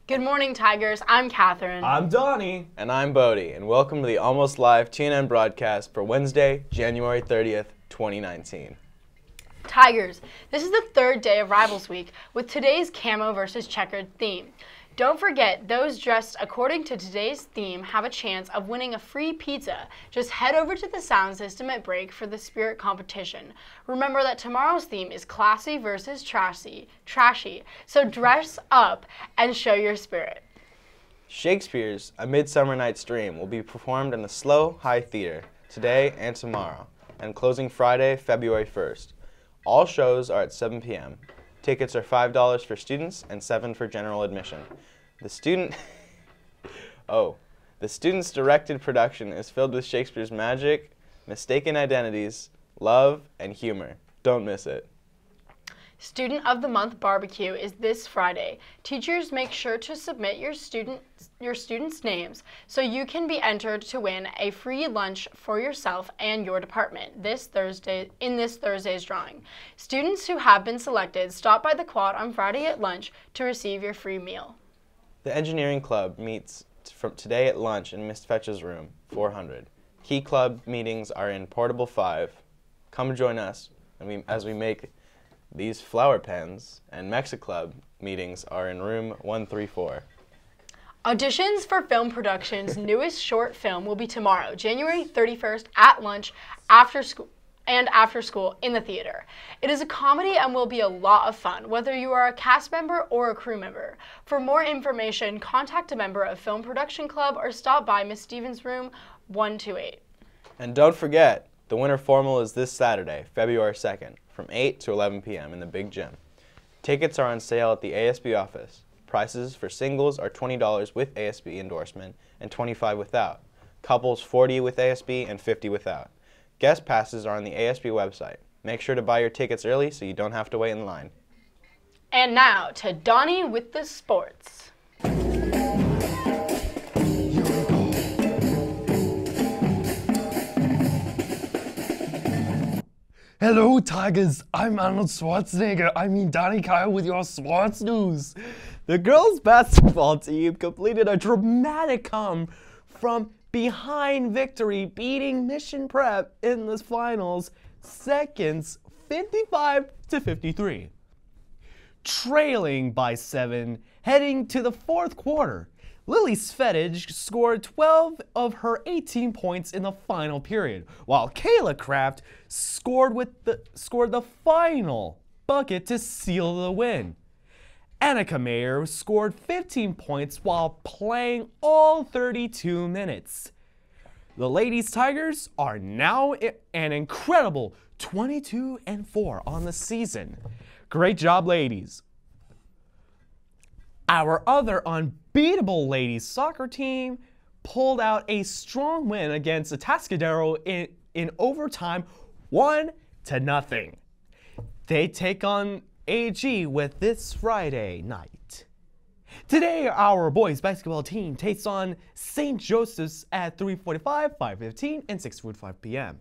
Good morning, Tigers. I'm Catherine. I'm Donnie. And I'm Bodie, and welcome to the Almost Live TNN broadcast for Wednesday, January 30th, 2019. Tigers, this is the third day of Rivals Week with today's camo versus checkered theme. Don't forget, those dressed according to today's theme have a chance of winning a free pizza. Just head over to the sound system at break for the spirit competition. Remember that tomorrow's theme is classy versus trashy, so dress up and show your spirit. Shakespeare's A Midsummer Night's Dream will be performed in the Slow High Theater today and tomorrow, and closing Friday, February 1st. All shows are at 7 p.m. Tickets are $5 for students and $7 for general admission. The students' directed production is filled with Shakespeare's magic, mistaken identities, love, and humor. Don't miss it. Student of the Month barbecue is this Friday. Teachers, make sure to submit your students' names so you can be entered to win a free lunch for yourself and your department in this Thursday's drawing. Students who have been selected, stop by the quad on Friday at lunch to receive your free meal. The Engineering Club meets from today at lunch in Miss Fetch's room, 400. Key Club meetings are in Portable 5. Come join us as we make these flower pens, and Mexiclub meetings are in room 134. Auditions for Film Production's newest short film will be tomorrow, January 31st at lunch after school in the theater. It is a comedy and will be a lot of fun, whether you are a cast member or a crew member. For more information, contact a member of Film Production Club or stop by Miss Stevens' room 128. And don't forget, the winter formal is this Saturday, February 2nd, from 8 to 11 p.m. in the Big Gym. Tickets are on sale at the ASB office. Prices for singles are $20 with ASB endorsement and $25 without. Couples $40 with ASB and $50 without. Guest passes are on the ASB website. Make sure to buy your tickets early so you don't have to wait in line. And now to Donnie with the sports. Hello, Tigers. I'm Arnold Schwarzenegger. Donnie Kyle with your sports news. The girls' basketball team completed a dramatic come from behind victory, beating Mission Prep in the finals, seconds 55-53. Trailing by 7, heading to the fourth quarter, Lily Svettage scored 12 of her 18 points in the final period, while Kayla Kraft scored the final bucket to seal the win. Annika Mayer scored 15 points while playing all 32 minutes. The Ladies Tigers are now an incredible 22-4 on the season. Great job, ladies. Our other unbeatable ladies soccer team pulled out a strong win against Atascadero in overtime, 1-0. They take on AG with this Friday night. Today, our boys basketball team takes on St. Joseph's at 3:45, 5:15, and 6:45 p.m.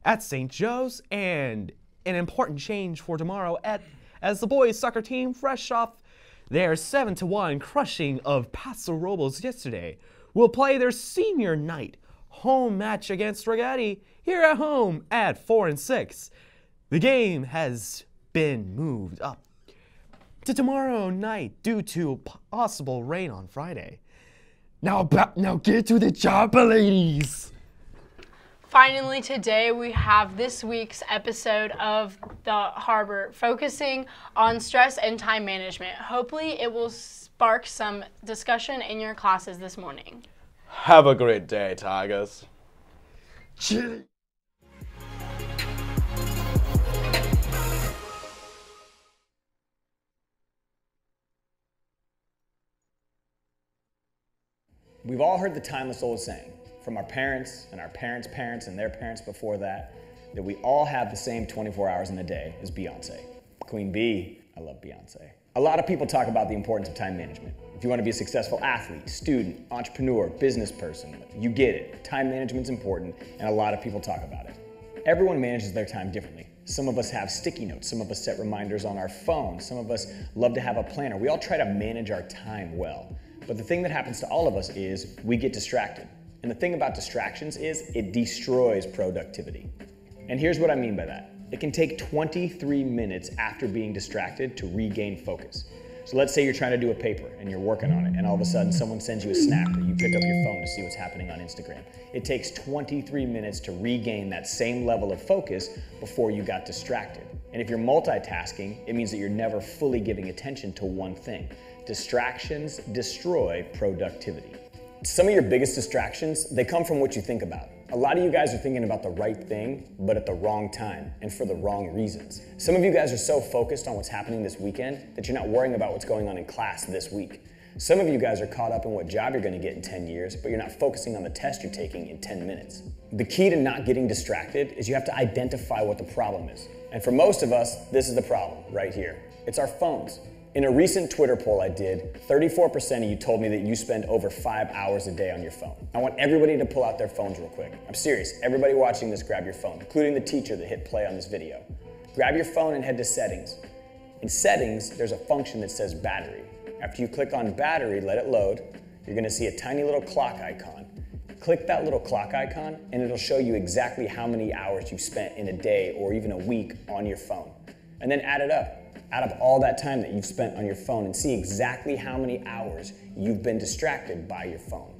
at St. Joe's, and an important change for tomorrow as the boys soccer team, fresh off their 7-1 crushing of Paso Robles yesterday, will play their senior night home match against Rigetti here at home at 4-6. The game has been moved up to tomorrow night due to possible rain on Friday. Now get to the chopper, ladies. Finally, today we have this week's episode of The Harbor focusing on stress and time management. Hopefully it will spark some discussion in your classes this morning. Have a great day, Tigers. Chili. We've all heard the timeless old saying from our parents and our parents' parents and their parents before that we all have the same 24 hours in a day as Beyonce. Queen Bee, I love Beyonce. A lot of people talk about the importance of time management. If you want to be a successful athlete, student, entrepreneur, business person, you get it. Time management's important, and a lot of people talk about it. Everyone manages their time differently. Some of us have sticky notes, some of us set reminders on our phone, some of us love to have a planner. We all try to manage our time well. But the thing that happens to all of us is we get distracted. And the thing about distractions is it destroys productivity. And here's what I mean by that. It can take 23 minutes after being distracted to regain focus. So let's say you're trying to do a paper and you're working on it, and all of a sudden someone sends you a snap or you pick up your phone to see what's happening on Instagram. It takes 23 minutes to regain that same level of focus before you got distracted. And if you're multitasking, it means that you're never fully giving attention to one thing. Distractions destroy productivity. Some of your biggest distractions, they come from what you think about. A lot of you guys are thinking about the right thing, but at the wrong time and for the wrong reasons. Some of you guys are so focused on what's happening this weekend that you're not worrying about what's going on in class this week. Some of you guys are caught up in what job you're going to get in 10 years, but you're not focusing on the test you're taking in 10 minutes. The key to not getting distracted is you have to identify what the problem is. And for most of us, this is the problem right here. It's our phones. In a recent Twitter poll I did, 34% of you told me that you spend over 5 hours a day on your phone. I want everybody to pull out their phones real quick. I'm serious. Everybody watching this, grab your phone, including the teacher that hit play on this video. Grab your phone and head to settings. In settings, there's a function that says battery. After you click on battery, let it load, you're gonna see a tiny little clock icon. Click that little clock icon and it'll show you exactly how many hours you've spent in a day or even a week on your phone. And then add it up. Add up all that time that you've spent on your phone and see exactly how many hours you've been distracted by your phone.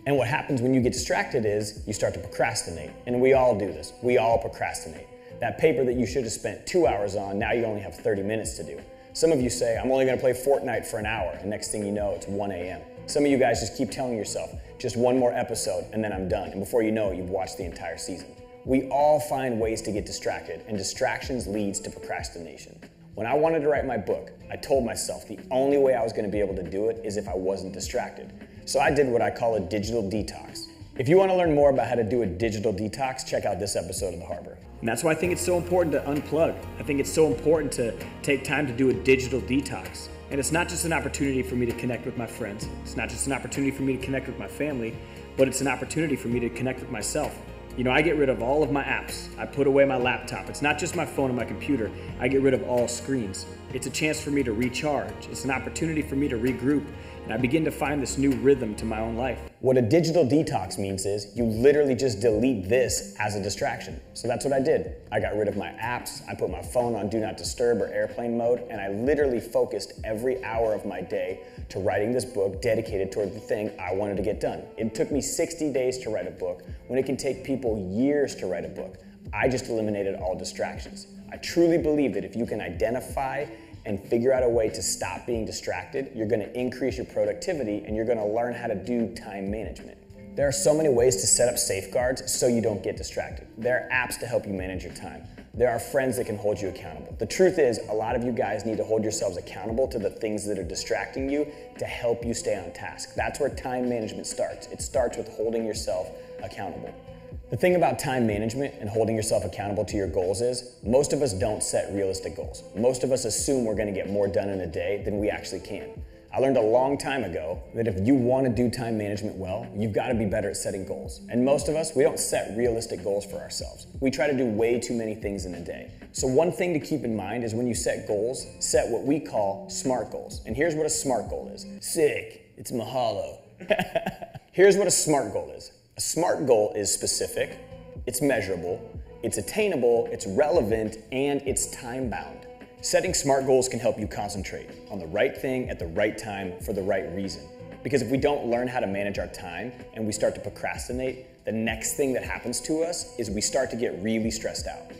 And what happens when you get distracted is you start to procrastinate. And we all do this. We all procrastinate. That paper that you should have spent 2 hours on, now you only have 30 minutes to do. Some of you say, I'm only gonna play Fortnite for an hour, and next thing you know, it's 1 a.m. Some of you guys just keep telling yourself, just one more episode and then I'm done. And before you know it, you've watched the entire season. We all find ways to get distracted, and distractions leads to procrastination. When I wanted to write my book, I told myself the only way I was going to be able to do it is if I wasn't distracted. So I did what I call a digital detox. If you want to learn more about how to do a digital detox, check out this episode of The Harbor. And that's why I think it's so important to unplug. I think it's so important to take time to do a digital detox. And it's not just an opportunity for me to connect with my friends. It's not just an opportunity for me to connect with my family, but it's an opportunity for me to connect with myself. You know, I get rid of all of my apps. I put away my laptop. It's not just my phone and my computer. I get rid of all screens. It's a chance for me to recharge. It's an opportunity for me to regroup. And I begin to find this new rhythm to my own life. What a digital detox means is you literally just delete this as a distraction. So that's what I did. I got rid of my apps. I put my phone on Do Not Disturb or airplane mode, and I literally focused every hour of my day to writing this book dedicated toward the thing I wanted to get done. It took me 60 days to write a book when it can take people years to write a book. I just eliminated all distractions. I truly believe that if you can identify and figure out a way to stop being distracted, you're gonna increase your productivity and you're gonna learn how to do time management. There are so many ways to set up safeguards so you don't get distracted. There are apps to help you manage your time. There are friends that can hold you accountable. The truth is, a lot of you guys need to hold yourselves accountable to the things that are distracting you to help you stay on task. That's where time management starts. It starts with holding yourself accountable. The thing about time management and holding yourself accountable to your goals is, most of us don't set realistic goals. Most of us assume we're gonna get more done in a day than we actually can. I learned a long time ago that if you wanna do time management well, you've gotta be better at setting goals. And most of us, we don't set realistic goals for ourselves. We try to do way too many things in a day. So one thing to keep in mind is when you set goals, set what we call SMART goals. And here's what a SMART goal is. Sick, it's mahalo. Here's what a SMART goal is. A SMART goal is specific, it's measurable, it's attainable, it's relevant, and it's time-bound. Setting SMART goals can help you concentrate on the right thing at the right time for the right reason. Because if we don't learn how to manage our time and we start to procrastinate, the next thing that happens to us is we start to get really stressed out.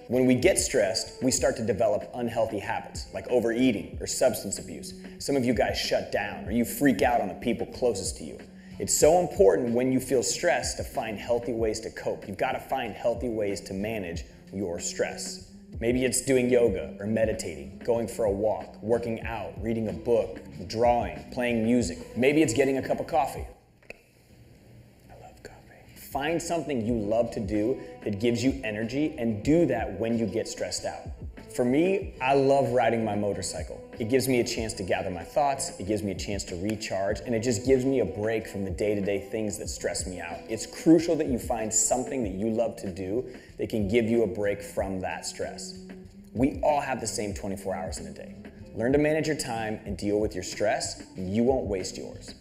When we get stressed, we start to develop unhealthy habits like overeating or substance abuse. Some of you guys shut down or you freak out on the people closest to you. It's so important when you feel stressed to find healthy ways to cope. You've got to find healthy ways to manage your stress. Maybe it's doing yoga or meditating, going for a walk, working out, reading a book, drawing, playing music. Maybe it's getting a cup of coffee. Find something you love to do that gives you energy and do that when you get stressed out. For me, I love riding my motorcycle. It gives me a chance to gather my thoughts, it gives me a chance to recharge, and it just gives me a break from the day-to-day things that stress me out. It's crucial that you find something that you love to do that can give you a break from that stress. We all have the same 24 hours in a day. Learn to manage your time and deal with your stress, and you won't waste yours.